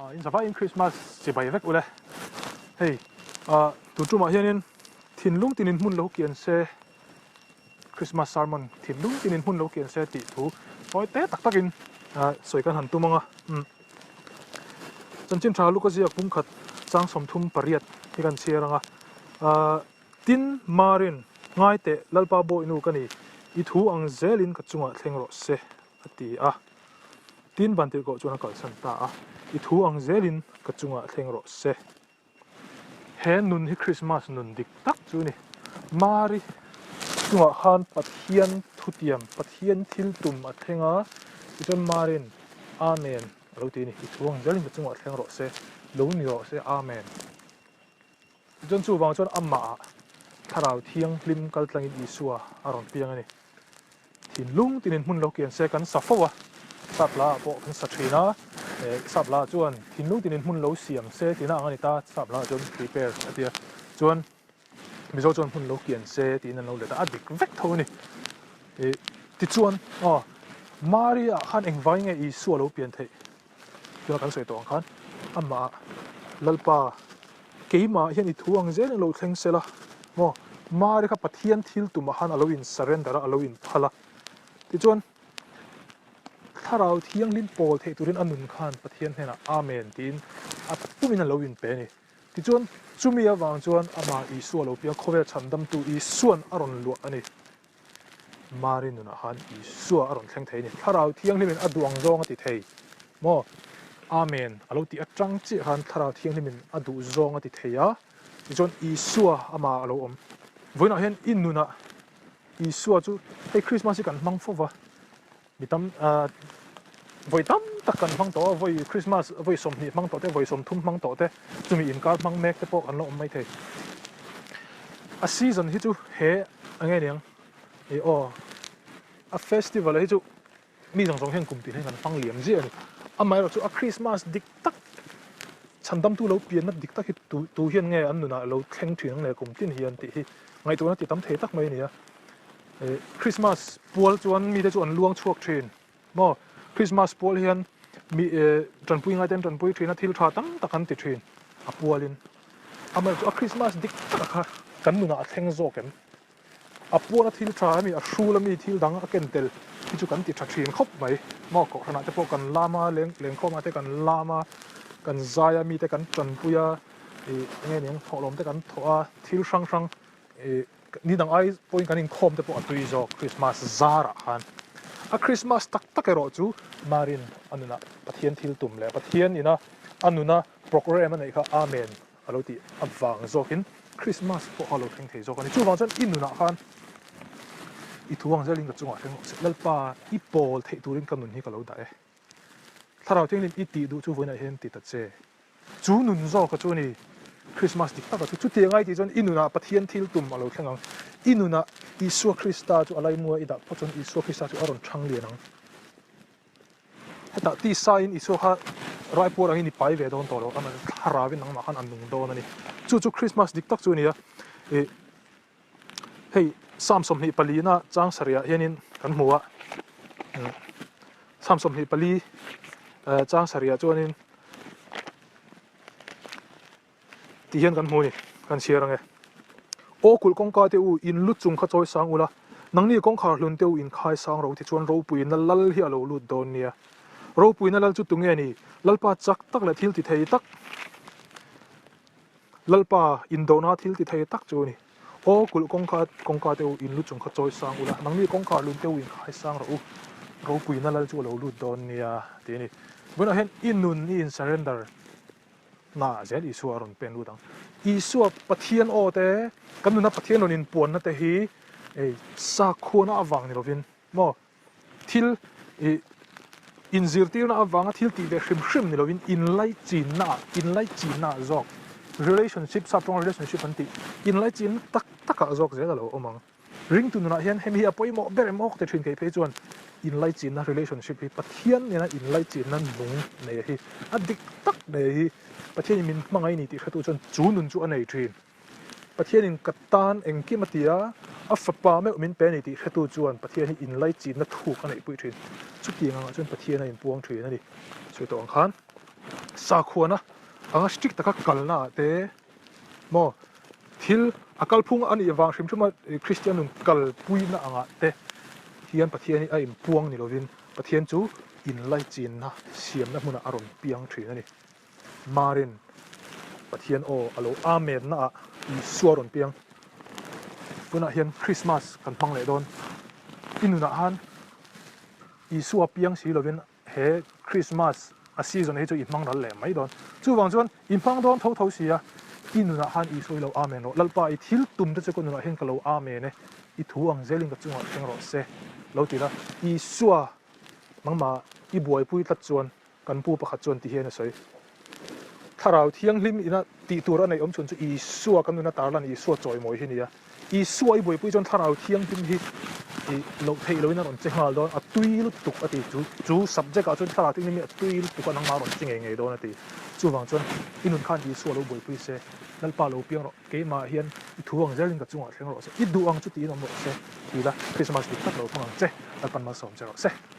in sapa in Christmas chỉ bảy vek ule hey tu chu ma hianin thin lung tinin mun lo kian se Christmas sermon thin lung tinin mun lo kian se ti thu hoi te tak takin soi kan han tu manga chan chin tha lu ka zia pum khat chang som thum pariat hi kan cheranga tin marin ngai te lalpa bo inu kani I thu ang zelin ka chunga thleng ro se ati tin ban tir ko chuna kal san ta I thu ang zelin ka chunga thleng ro se he nun hi Christmas nun dik tak chu ni mari chunga han pathian thutiam pathian thil tum a thlenga iton marin amen ro ti ni I thu ang zelin ka chunga thleng ro se lo ni ro se amen jon chu wang chon amma tharau thiang lim kal tlang I suwa aron piang ani thin lung tinin mun lo kian se kan safawa sapla po kan sathina sapla chuan thin lung tinin mun lo siam se tina angani ta sapla chon prepare atia chuan mizo chon mun lo kian se tin an lo le ta adik vek tho ni ti chuan maria han engwai nge I suwa lo pian thei chuan kan soi tong khan amma lalpa keima hian I thuang zel lo thleng sela mo mari kha pathian thil tuma han alo in surrender alo in phala ti chuan tharau thiang lin pol thei turin anun khan pathian hena amen tin a pumin alo in pe ni ti chuan chumi awang chuan ama I suwa lo pia khovel chandam tu I suan aron lu ani mari nuna han I suwa aron thleng thei ni tharau thiang limin aduang zong ati thei mo amen alo ti atang chi han tharau thiang limin adu zong ati theia ti chuan I suwa ama alo om voina hian in nuna I suwa chu hei Christmas kan mang fowa mitam voi tam takkan mang to voi Christmas voi som ni mang to te voi som thum mang to te chumi in kar mang mek te pok an lo om mai thei a season hi chu he ange niang a festival hi chu mi jong jong hen kum tin hen kan phang liam ji ani amai ro chu a Christmas dik tak chandam tu lo pian na dik tak hi tu hian nge an nuna lo thleng thin le kum tin hian ti hi ngai tu na ti tam thei tak mai ni Christmas pual chuan mi te chuan luang chuak thin mo Christmas pual hian mi tran pui ngai ten tran pui thina thil tha tang takan ti thin a pualin amai chu a Christmas dik tak kha kan nuna a thleng zo kem a puana thil tha mi a hru mi thil dang a kentel ti chu kan ti tha thin khop mai mo ko thana te po kan lama leng khoma te kan lama kan zaya mi te kan tran puya nge ning tholom te kan thoa thil sang sang ni dang ai point kan in khom te po atui zo Christmas zara han a Christmas tak tak ero chu marin anuna pathian thil tum le pathian ina anuna program nei kha amen alo ti awang zokin Christmas po alo theng thei zo kan chu wang chan inuna han I thuang zelin ka chunga theng lalpa I pol thei turin kanun hi ka lo da tharau thengin I ti du chu voina hen ti ta che chu nun zo ka chu ni Christmas dik tak chu ti ngai ti chon inuna pathian thil tum alo thlengang inuna Isua Krista chu alai mua ida pachon Isua Krista chu aron thang lianang heta ti sign Isua kha raipur angin I pai ve don tolo ama harawin nang ma khan anung don ani chu Christmas dik tak chu nia hei samsom hi palina chang saria hianin kan hmuwa samsom hi pali chang saria chuanin ti hian kan hmu ni kan siarang o kul kongka te u in lu chung kha choi sang ula nangni kongkhar hlun te u in khai sang ro ti chuan ro pui na lal hi alo lut don nia ro pui na lal chu tunge ni lalpa chak tak le thil ti thei tak lalpa in dona thil ti thei tak chu ni o kul kongka te u in lu chung kha choi sang ula nangni kongkhar hlun te u in khai sang ro pui na lal chu alo lut don nia ti ni bona hen in nun ni in surrender na zel Isua ron pen lu dang Isua pathian o te kan nuna pathian on in puan na te hi sa khona awang ni lovin mo thil in zirtir na awanga thil ti ve hrim ni lovin in lai chin na zok relationship strong relationship anti in lai chin tak zok zel lo omang ring tu na hian hemi apoi mo ber mo te thin ke pe chuan in lai chin na relationship hi pathian ni na in lai chin na nung nei hi adik tak nei hi pathian min mangai ni ti khatu chon chu nun chu anei thin pathian in katan engki matia a fapa me min pe ni ti khatu chuan pathian hi in lai chin na thu ka nei pui thin chu ti nga chon pathian in puang thin ani chu to ang khan sa khuana anga strict taka kalna te mo thil akal phung ani awang hrim thuma Christian kal puina anga te hian pathian a in puang ni lovin pathian chu in lai chin na siam na hmuna aron piang thin ani marin pathian o alo amen na I suaron piang tuna hian Christmas kan hmang le don inuna han I suwa piang si lovin he Christmas a season he chu I hmang dal le mai don chu wang chuan in hmang don tho tho sia inuna han I soi lo amen lo lalpa I thil tum te chu ko nuna hen ka lo amen ne I thu ang zelin ka chunga theng ro se lo tira I suwa mangma I buai pui tat chuan kan pu pakhat chuan ti hian a soi tharau thiang hlim ina ti tur anei om chun chu I suwa kan nuna tarlan I suwa choi moi hi nia I suwa I buai pui chuan tharau thiang hlim hi I lo thei lo ina ron chengal don a tui lu tuk ati chu subject a chuan tharau thiang hlim a tui lu tuk anang ma ron chenge ngei don ati chu wang chuan inun khan I suwa lo buai pui se lalpa lo piang ro ke ma hian I thu ang zelin ka chunga thleng ro se I du ang chu ti nom ro se tila Christmas ti khat lo thang ang che alpan ma som che ro se